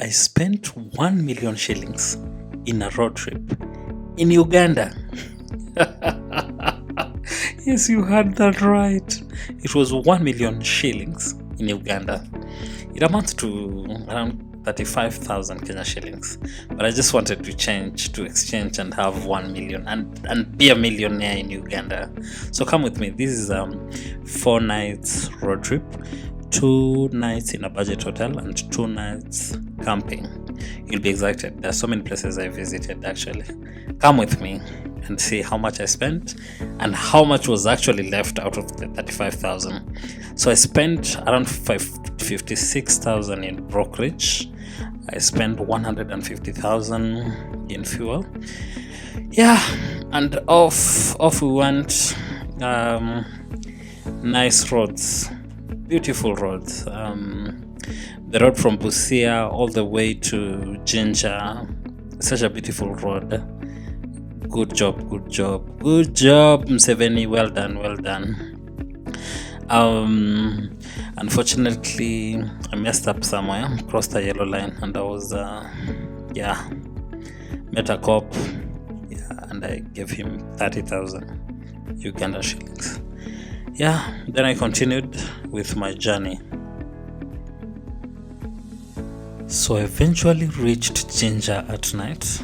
I spent 1 million shillings in a road trip in Uganda. Yes, you heard that right. It was 1 million shillings in Uganda. It amounts to around 35,000 Kenya shillings. But I just wanted to exchange and have 1 million and be a millionaire in Uganda. So come with me. This is 4 nights road trip, 2 nights in a budget hotel and 2 nights camping. You'll be excited. There's so many places I visited actually. Come with me and see how much I spent and how much was actually left out of the 35,000. So I spent around 56,000 in brokerage. I spent 150,000 in fuel. Yeah, and off we went. Nice roads, beautiful roads. The road from Busia all the way to Jinja, such a beautiful road. Good job, Mseveni. Well done. Unfortunately, I messed up somewhere, crossed the yellow line, and I was, met a cop, and I gave him 30,000 Uganda shillings. Then I continued with my journey. So I eventually reached Jinja at night.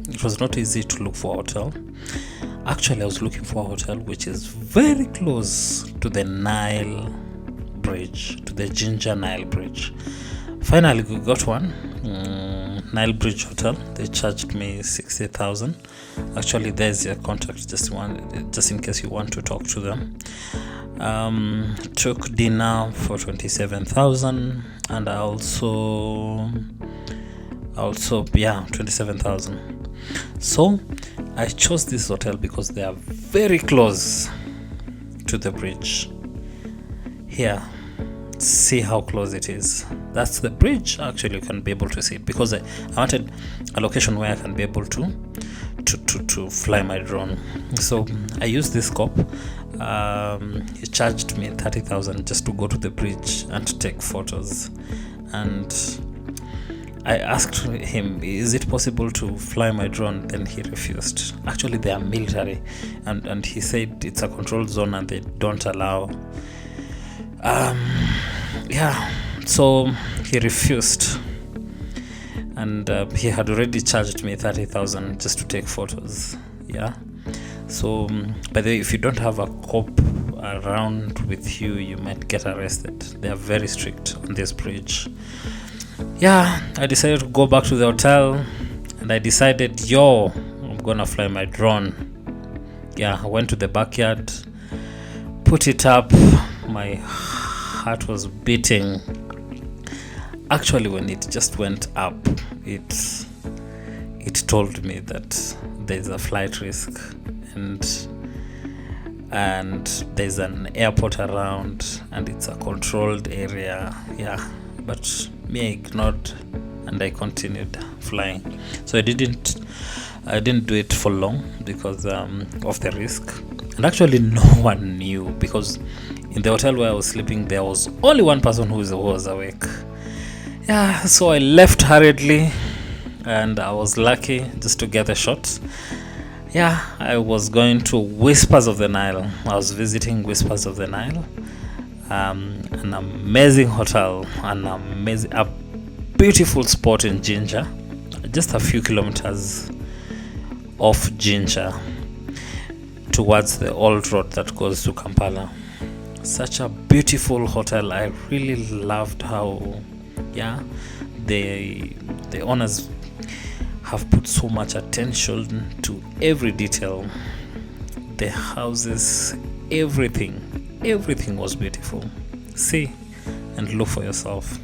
It was not easy to look for a hotel. Actually, I was looking for a hotel which is very close to the Nile bridge, to the Jinja Nile bridge. Finally, we got one. Nile Bridge Hotel. They charged me 60,000. Actually, there's your contact, just in case you want to talk to them. Took dinner for 27,000, and I also 27,000. So I chose this hotel because they are very close to the bridge. Here, see how close it is. That's the bridge. Actually, you can be able to see it because I wanted a location where I can be able to fly my drone. So I used this cop. He charged me 30,000 just to go to the bridge and to take photos. And I asked him, is it possible to fly my drone? Then he refused. Actually, they are military, and he said it's a controlled zone and they don't allow. So he refused, and he had already charged me 30,000 just to take photos. So by the way, if you don't have a cop around with you, you might get arrested. They are very strict on this bridge. I decided to go back to the hotel, and I decided, I'm gonna fly my drone. I went to the backyard, put it up. My heart was beating. Actually, when it just went up, it told me that there's a flight risk and there's an airport around and it's a controlled area. But me, I ignored and I continued flying. So I didn't do it for long because of the risk. And actually no one knew, because in the hotel where I was sleeping there was only one person who was awake. So I left hurriedly, and I was lucky just to get a shot. I was going to Whispers of the Nile. I was visiting Whispers of the Nile. An amazing hotel, a beautiful spot in Jinja, just a few kilometers off Jinja towards the old road that goes to Kampala. Such a beautiful hotel. I really loved how the owners have put so much attention to every detail. The houses, everything was beautiful. See and look for yourself.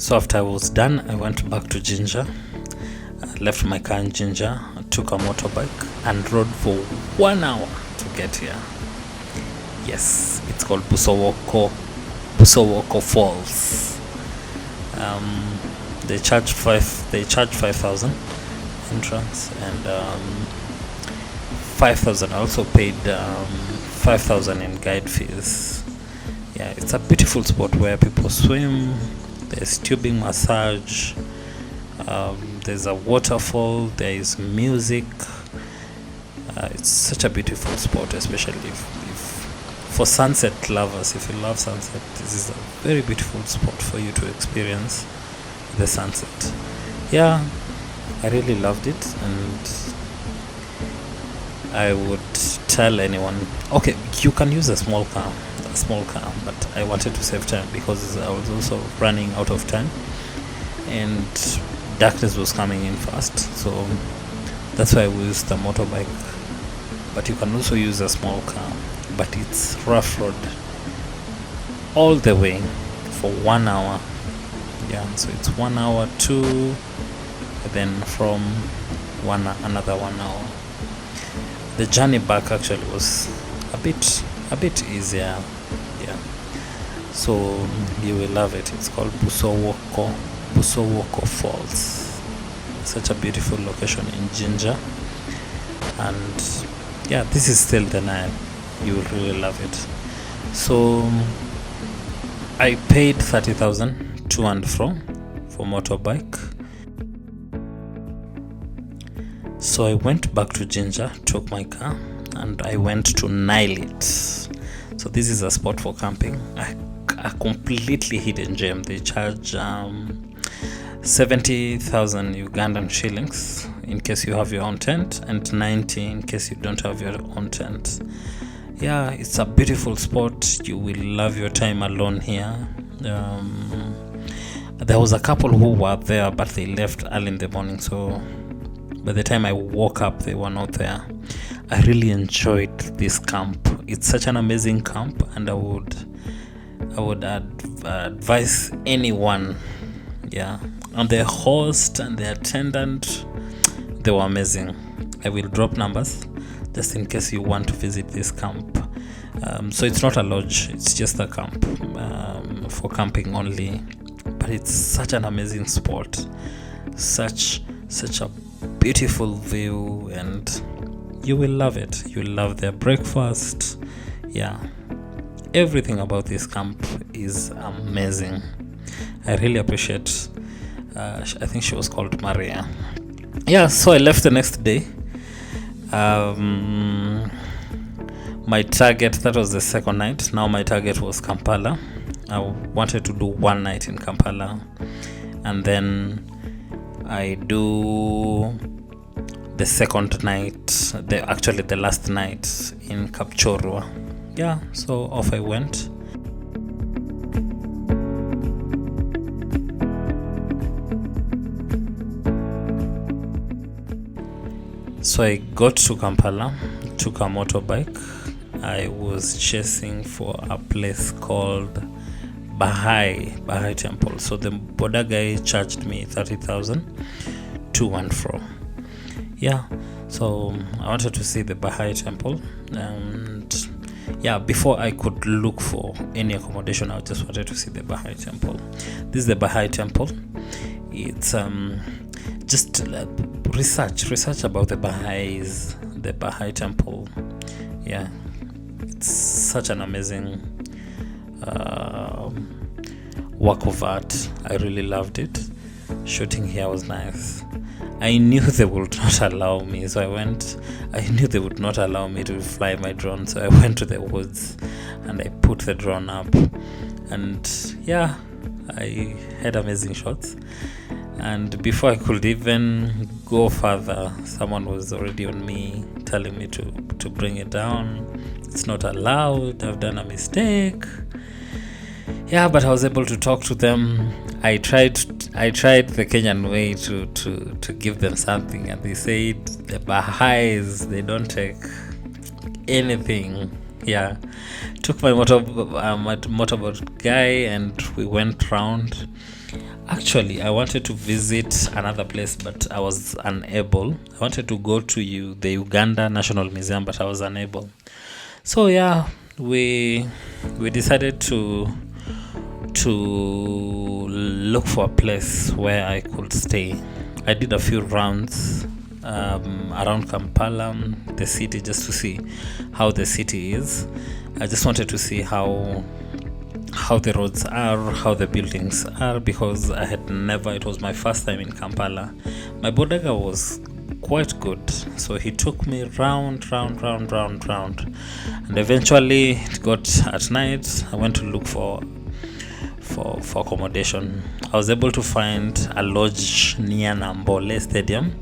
So after I was done, I went back to Jinja. I left my car in Jinja, took a motorbike and rode for 1 hour to get here. Yes, it's called Busowoko Falls. They charge 5,000 entrance, and 5,000. I also paid 5,000 in guide fees. Yeah, it's a beautiful spot where people swim. There's tubing massage. There's a waterfall. There is music. It's such a beautiful spot, especially if for sunset lovers. If you love sunset, this is a very beautiful spot for you to experience the sunset. Yeah, I really loved it, and I would tell anyone, okay, you can use a small car, but I wanted to save time because I was also running out of time and darkness was coming in fast, so that's why we used the motorbike. But you can also use a small car, but it's rough road all the way for 1 hour. Yeah, so it's 1 hour to, then from another 1 hour. The journey back actually was a bit easier. Yeah, so you will love it. It's called Busowoko Falls. Such a beautiful location in Jinja, and yeah, this is still the Nile. You will really love it. So I paid 30,000 to and fro for motorbike. So I went back to Jinja, took my car, and I went to Nile. So this is a spot for camping, a completely hidden gem. They charge 70,000 Ugandan shillings in case you have your own tent, and 90 in case you don't have your own tent. Yeah, it's a beautiful spot. You will love your time alone here. There was a couple who were there, but they left early in the morning, so by the time I woke up, they were not there. I really enjoyed this camp. It's such an amazing camp, and I would advise anyone. Yeah, and the host and the attendant, they were amazing. I will drop numbers just in case you want to visit this camp. So it's not a lodge, it's just a camp for camping only, but it's such an amazing spot, such a beautiful view, and you will love it. You will love their breakfast. Yeah, everything about this camp is amazing. I really appreciate I think she was called Maria. Yeah, so I left the next day. My target, that was the second night. Now my target was Kampala. I wanted to do 1 night in Kampala, and then I do the second night, the last night in Kapchorwa. Yeah, so off I went. So I got to Kampala, took a motorbike. I was chasing for a place called Bahai Temple. So the border guy charged me 30,000 to and fro. Yeah, so I wanted to see the Bahai Temple, and yeah, before I could look for any accommodation, I just wanted to see the Bahai Temple. This is the Bahai Temple. It's just research about the Bahai Temple. Yeah, it's such an amazing work of art. I really loved it. Shooting here was nice. I knew they would not allow me, so I knew they would not allow me to fly my drone, so I went to the woods and I put the drone up, and yeah, I had amazing shots. And before I could even go further, someone was already on me, telling me to bring it down. It's not allowed, I've done a mistake. Yeah, but I was able to talk to them. I tried the Kenyan way to give them something, and they said the Baha'is, they don't take anything. Yeah, took my motorboat guy and we went round. Actually, I wanted to visit another place, but I was unable. I wanted to go to the Uganda National Museum, but I was unable. So yeah, we we decided to look for a place where I could stay. I did a few rounds around Kampala, the city, just to see how the city is. I just wanted to see how the roads are, how the buildings are, because I had never. It was my first time in Kampala. My bodega was quite good, so he took me round, round, round, round, round, and eventually it got at night. I went to look for accommodation. I was able to find a lodge near Nambole Stadium,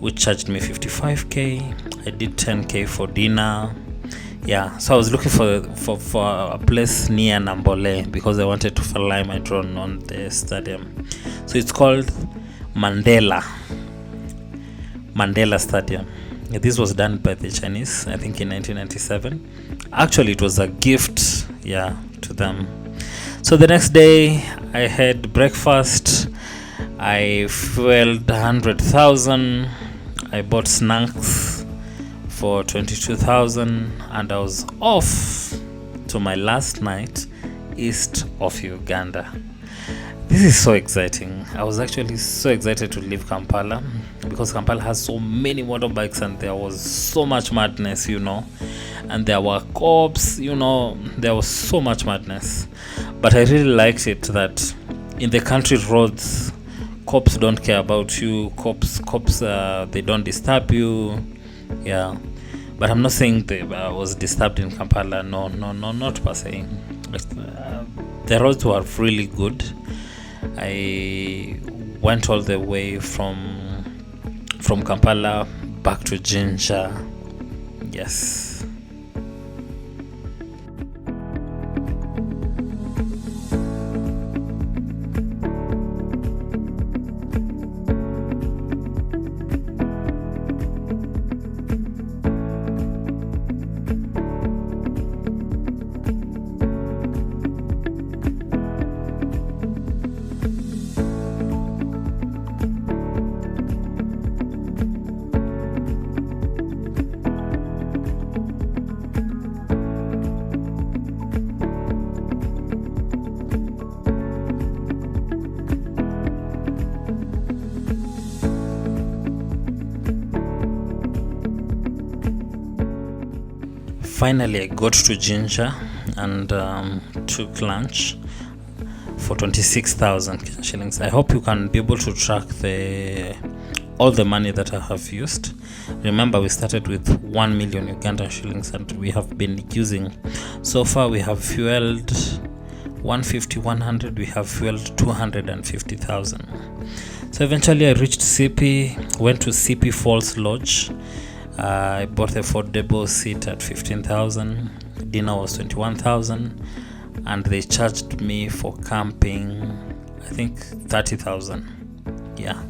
which charged me 55k. I did 10k for dinner. Yeah, so I was looking for a place near Nambole because I wanted to fly my drone on the stadium. So it's called Mandela Stadium. This was done by the Chinese, I think in 1997. Actually, it was a gift, yeah, to them. So the next day, I had breakfast. I fueled 100,000. I bought snacks for 22,000, and I was off to my last night east of Uganda. This is so exciting. I was actually so excited to leave Kampala because Kampala has so many motorbikes and there was so much madness, and there were cops, there was so much madness. But I really liked it that in the country roads, cops don't care about you. Cops, they don't disturb you. Yeah, but I'm not saying I was disturbed in Kampala. No, not per se. The roads were really good. I went all the way from Kampala back to Jinja. Yes. Finally, I got to Jinja and took lunch for 26,000 shillings. I hope you can be able to track all the money that I have used. Remember, we started with 1 million Ugandan shillings and we have been using. So far, we have fueled 150, 100. We have fueled 250,000. So eventually, I reached Sipi, went to Sipi Falls Lodge. I bought a affordable seat at 15,000. Dinner was 21,000, and they charged me for camping, I think 30,000. Yeah.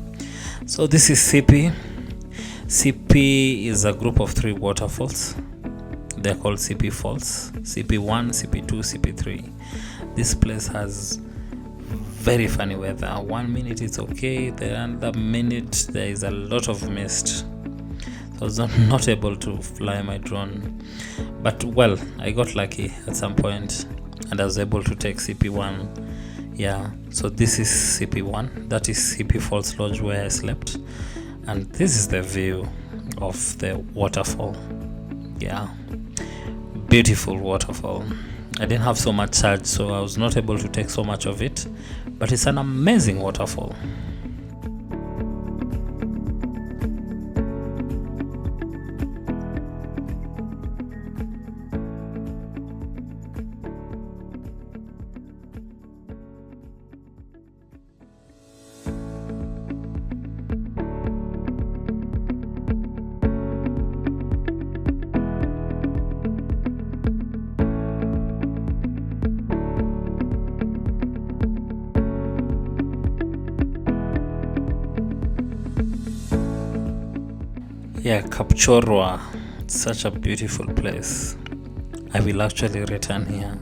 So this is Sipi. Sipi is a group of 3 waterfalls. They're called Sipi Falls. Sipi 1, Sipi 2, Sipi 3. This place has very funny weather. 1 minute it's okay, the other minute there is a lot of mist. I was not able to fly my drone, but well, I got lucky at some point and I was able to take CP1. Yeah, so this is CP1, that is Sipi Falls Lodge where I slept, and this is the view of the waterfall. Yeah, beautiful waterfall. I didn't have so much charge, so I was not able to take so much of it, but it's an amazing waterfall. Yeah, Kapchorwa, such a beautiful place. I will actually return here.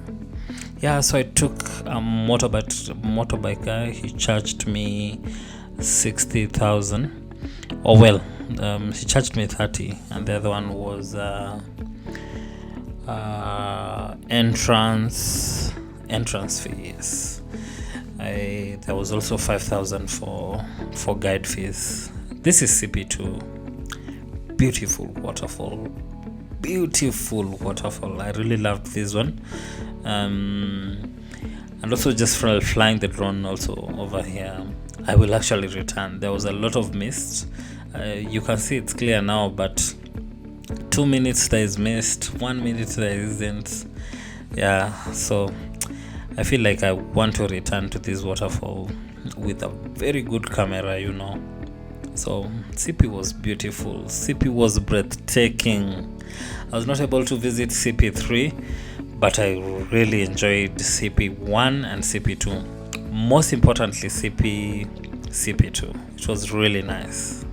Yeah, so I took a motorbike guy. He charged me 60,000. Oh well, he charged me 30, and the other one was entrance fee. Yes, there was also 5,000 for guide fees. This is Sipi too. Beautiful waterfall. I really loved this one. And also just flying the drone also over here. I will actually return. There was a lot of mist. You can see it's clear now, but 2 minutes there is mist, 1 minute there isn't. Yeah, so I feel like I want to return to this waterfall with a very good camera, So Sipi was beautiful. Sipi was breathtaking. I was not able to visit Sipi 3, but I really enjoyed Sipi 1 and Sipi 2. Most importantly, Sipi 2. It was really nice.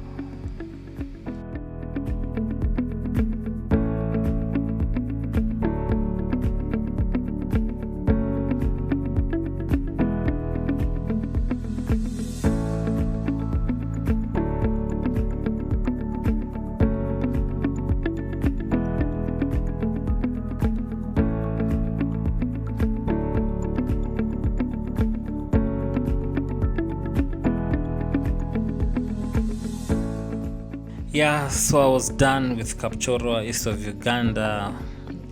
Yeah, so I was done with Kapchorwa, east of Uganda,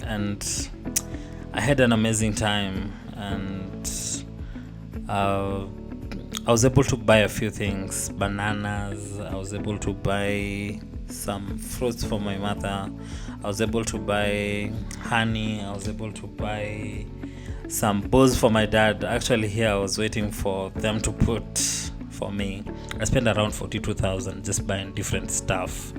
and I had an amazing time, and I was able to buy a few things, bananas. I was able to buy some fruits for my mother. I was able to buy honey. I was able to buy some booze for my dad. Actually, here I was waiting for them to put for me. I spent around 42,000 just buying different stuff.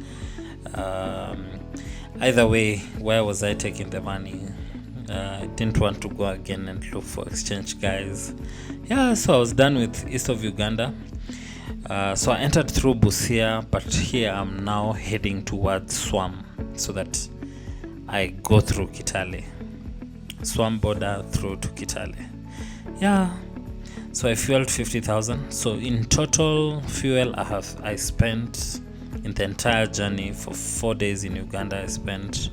Either way, where was I taking the money? I didn't want to go again and look for exchange guys. Yeah, so I was done with east of Uganda. So I entered through Busia, but here I'm now heading towards Swam so that I go through Kitale. Swam border through to Kitale. Yeah. So I fueled 50,000. So in total fuel I spent in the entire journey for 4 days in Uganda, I spent